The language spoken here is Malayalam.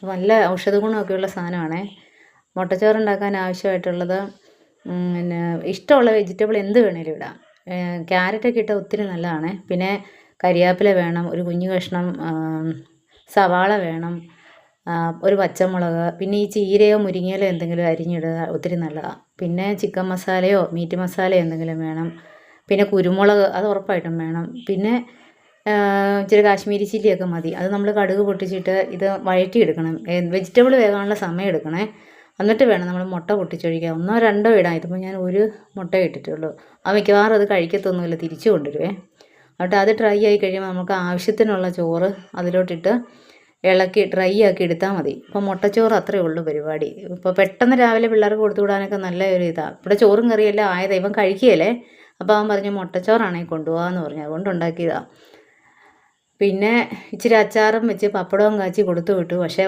നല്ല ഔഷധ ഗുണമൊക്കെയുള്ള സാധനമാണേ. മുട്ടച്ചോറുണ്ടാക്കാൻ ആവശ്യമായിട്ടുള്ളത് പിന്നെ ഇഷ്ടമുള്ള വെജിറ്റബിൾ എന്ത് വേണേലും ഇടാം. ക്യാരറ്റൊക്കെ ഇട്ടാൽ ഒത്തിരി നല്ലതാണേ. പിന്നെ കരിവേപ്പില വേണം, ഒരു കുഞ്ഞു കഷ്ണം സവാള വേണം, ഒരു പച്ചമുളക്, പിന്നെ ഈ ചീരയോ മുരിങ്ങയിലോ എന്തെങ്കിലും അരിഞ്ഞിടുക, ഒത്തിരി നല്ലതാണ്. പിന്നെ ചിക്കൻ മസാലയോ മീറ്റ് മസാലയോ എന്തെങ്കിലും വേണം. പിന്നെ കുരുമുളക് അത് ഉറപ്പായിട്ടും വേണം. പിന്നെ ഇച്ചിരി കാശ്മീരി ചില്ലിയൊക്കെ മതി. അത് നമ്മൾ കടുക് പൊട്ടിച്ചിട്ട് ഇത് വഴറ്റിയെടുക്കണം. വെജിറ്റബിൾ വേകാനുള്ള സമയം എടുക്കണേ. എന്നിട്ട് വേണം നമ്മൾ മുട്ട പൊട്ടിച്ചൊഴിക്കാൻ. 1 2 ഇടാം. ഇതിപ്പോൾ ഞാൻ ഒരു മുട്ട ഇട്ടിട്ടുള്ളൂ. മിക്കവാറും അത് കഴിക്കത്തൊന്നുമില്ല, തിരിച്ചു കൊണ്ടുവരുവേ. എന്നിട്ട് അത് ഡ്രൈ ആയി കഴിയുമ്പോൾ നമുക്ക് ആവശ്യത്തിനുള്ള ചോറ് അതിലോട്ടിട്ട് ഇളക്കി ഡ്രൈ ആക്കി എടുത്താൽ മതി. ഇപ്പോൾ മുട്ടച്ചോറ് അത്രയേ ഉള്ളൂ പരിപാടി. ഇപ്പോൾ പെട്ടെന്ന് രാവിലെ പിള്ളേർക്ക് കൊടുത്തു വിടാനൊക്കെ നല്ല ഒരു ഇതാണ്. ഇവിടെ ചോറും കറിയെല്ലാം ആയത്. ഇവൻ കഴിക്കുകയല്ലേ. അപ്പോൾ അവൻ പറഞ്ഞു മുട്ടച്ചോറാണെങ്കിൽ കൊണ്ടുപോകാമെന്ന് പറഞ്ഞു. അതുകൊണ്ട് ഉണ്ടാക്കിയതാണ്. പിന്നെ ഇച്ചിരി അച്ചാറും വെച്ച് പപ്പടവും കാച്ചി കൊടുത്തു വിട്ടു. പക്ഷേ